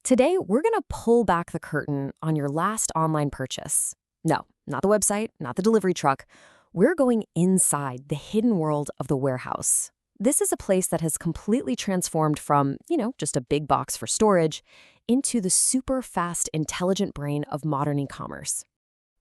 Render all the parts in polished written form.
Today, we're going to pull back the curtain on your last online purchase. No, not the website, not the delivery truck. We're going inside the hidden world of the warehouse. This is a place that has completely transformed from, just a big box for storage into the super fast, intelligent brain of modern e-commerce.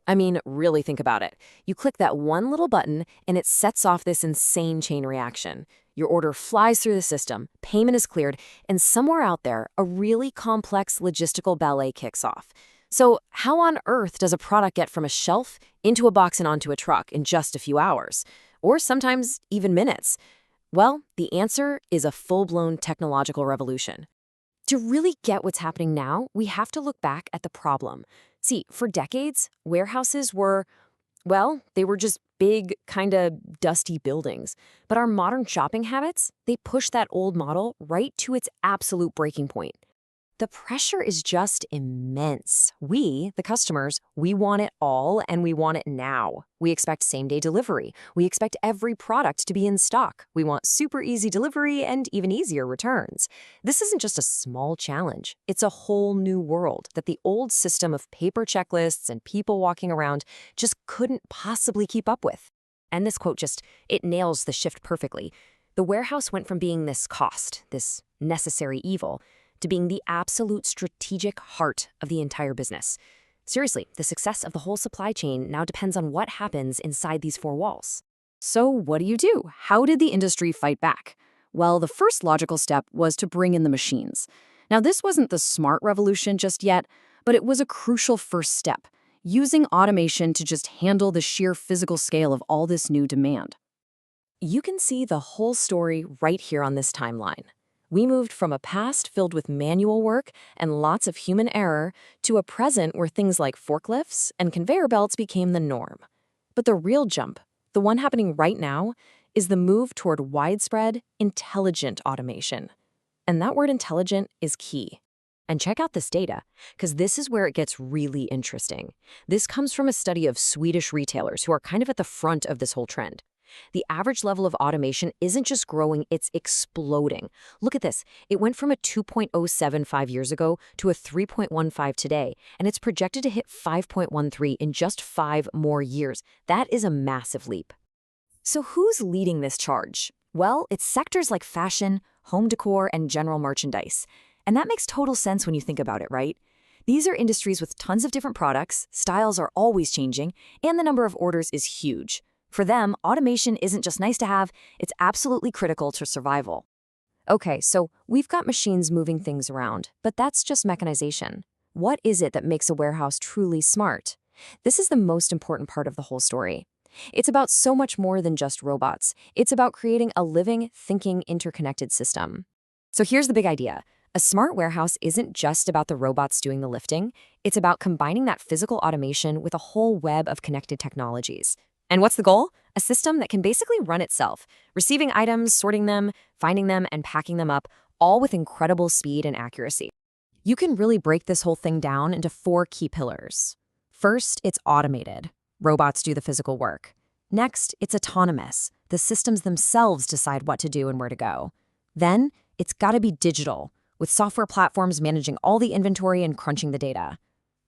I mean, really think about it. You click that one little button and it sets off this insane chain reaction. Your order flies through the system, payment is cleared, and somewhere out there, a really complex logistical ballet kicks off. So how on earth does a product get from a shelf into a box and onto a truck in just a few hours? Or sometimes even minutes? Well, the answer is a full-blown technological revolution. To really get what's happening now, we have to look back at the problem. See, for decades, warehouses were, they were just big, kind of dusty buildings. But our modern shopping habits, they push that old model right to its absolute breaking point. The pressure is just immense. We, the customers, we want it all and we want it now. We expect same-day delivery. We expect every product to be in stock. We want super easy delivery and even easier returns. This isn't just a small challenge. It's a whole new world that the old system of paper checklists and people walking around just couldn't possibly keep up with. And this quote it nails the shift perfectly. The warehouse went from being this cost, this necessary evil, to being the absolute strategic heart of the entire business. Seriously, the success of the whole supply chain now depends on what happens inside these four walls. So what do? How did the industry fight back? Well, the first logical step was to bring in the machines. Now, this wasn't the smart revolution just yet, but it was a crucial first step, using automation to just handle the sheer physical scale of all this new demand. You can see the whole story right here on this timeline. We moved from a past filled with manual work and lots of human error to a present where things like forklifts and conveyor belts became the norm. But the real jump, the one happening right now, is the move toward widespread, intelligent automation. And that word intelligent is key. And check out this data, because this is where it gets really interesting. This comes from a study of Swedish retailers who are kind of at the front of this whole trend. The average level of automation isn't just growing, it's exploding. Look at this. It went from a 2.07 years ago to a 3.15 today, and it's projected to hit 5.13 in just 5 more years. That is a massive leap. So who's leading this charge? Well, it's sectors like fashion, home decor, and general merchandise. And that makes total sense when you think about it, right? These are industries with tons of different products, styles are always changing, and the number of orders is huge. For them, automation isn't just nice to have, it's absolutely critical to survival. Okay, so we've got machines moving things around, but that's just mechanization. What is it that makes a warehouse truly smart? This is the most important part of the whole story. It's about so much more than just robots. It's about creating a living, thinking, interconnected system. So here's the big idea. A smart warehouse isn't just about the robots doing the lifting. It's about combining that physical automation with a whole web of connected technologies. And what's the goal? A system that can basically run itself, receiving items, sorting them, finding them, and packing them up, all with incredible speed and accuracy. You can really break this whole thing down into 4 key pillars. First, it's automated. Robots do the physical work. Next, it's autonomous. The systems themselves decide what to do and where to go. Then, it's got to be digital, with software platforms managing all the inventory and crunching the data.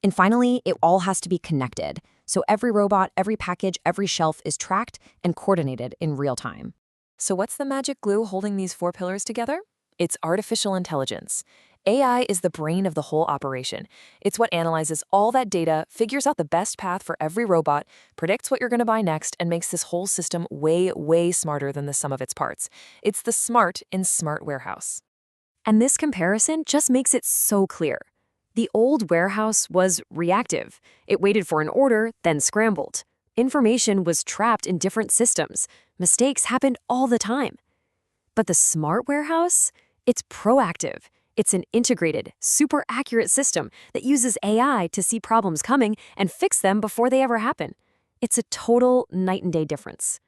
And finally, it all has to be connected. So every robot, every package, every shelf is tracked and coordinated in real time. So what's the magic glue holding these 4 pillars together? It's artificial intelligence. AI is the brain of the whole operation. It's what analyzes all that data, figures out the best path for every robot, predicts what you're going to buy next, and makes this whole system way, way smarter than the sum of its parts. It's the smart in smart warehouse. And this comparison just makes it so clear. The old warehouse was reactive. It waited for an order, then scrambled. Information was trapped in different systems. Mistakes happened all the time. But the smart warehouse? It's proactive. It's an integrated, super accurate system that uses AI to see problems coming and fix them before they ever happen. It's a total night and day difference.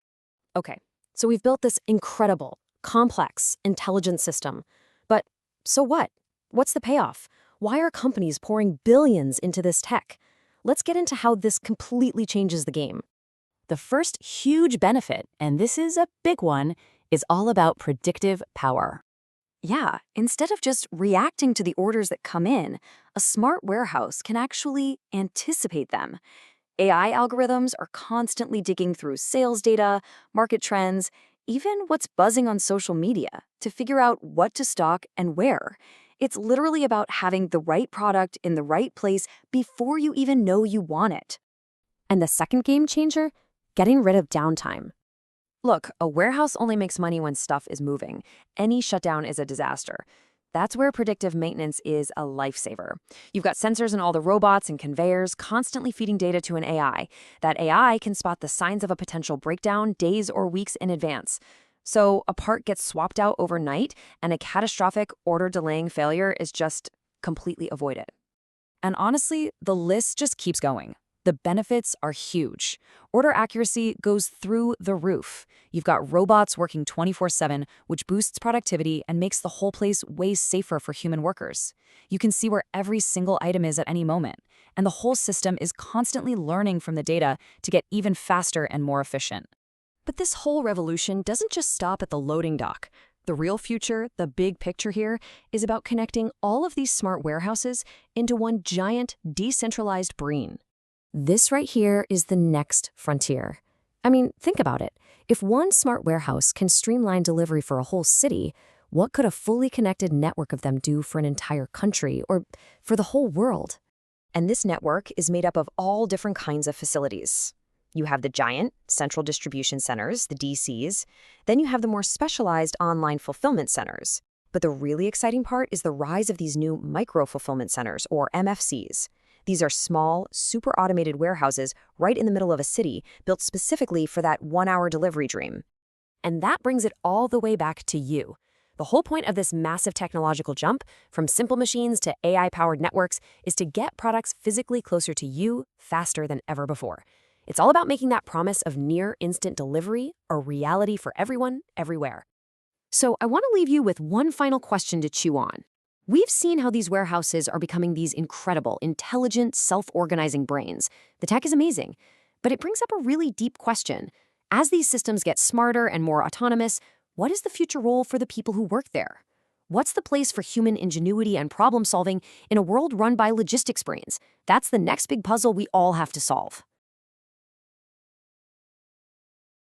Okay, so we've built this incredible, complex, intelligent system. But so what? What's the payoff? Why are companies pouring billions into this tech? Let's get into how this completely changes the game. The first huge benefit, and this is a big one, is all about predictive power. Yeah, instead of just reacting to the orders that come in, a smart warehouse can actually anticipate them. AI algorithms are constantly digging through sales data, market trends, even what's buzzing on social media to figure out what to stock and where. It's literally about having the right product in the right place before you even know you want it. And the second game changer? Getting rid of downtime. Look, a warehouse only makes money when stuff is moving. Any shutdown is a disaster. That's where predictive maintenance is a lifesaver. You've got sensors in all the robots and conveyors constantly feeding data to an AI. That AI can spot the signs of a potential breakdown days or weeks in advance. So a part gets swapped out overnight, and a catastrophic order-delaying failure is just completely avoided. And honestly, the list just keeps going. The benefits are huge. Order accuracy goes through the roof. You've got robots working 24/7, which boosts productivity and makes the whole place way safer for human workers. You can see where every single item is at any moment, and the whole system is constantly learning from the data to get even faster and more efficient. But this whole revolution doesn't just stop at the loading dock. The real future, the big picture here, is about connecting all of these smart warehouses into one giant, decentralized brain. This right here is the next frontier. I mean, think about it. If one smart warehouse can streamline delivery for a whole city, what could a fully connected network of them do for an entire country or for the whole world? And this network is made up of all different kinds of facilities. You have the giant central distribution centers, the DCs. Then you have the more specialized online fulfillment centers. But the really exciting part is the rise of these new micro-fulfillment centers, or MFCs. These are small, super automated warehouses right in the middle of a city, built specifically for that one-hour delivery dream. And that brings it all the way back to you. The whole point of this massive technological jump, from simple machines to AI-powered networks, is to get products physically closer to you faster than ever before. It's all about making that promise of near instant delivery a reality for everyone, everywhere. So I want to leave you with one final question to chew on. We've seen how these warehouses are becoming these incredible, intelligent, self-organizing brains. The tech is amazing, but it brings up a really deep question. As these systems get smarter and more autonomous, what is the future role for the people who work there? What's the place for human ingenuity and problem-solving in a world run by logistics brains? That's the next big puzzle we all have to solve.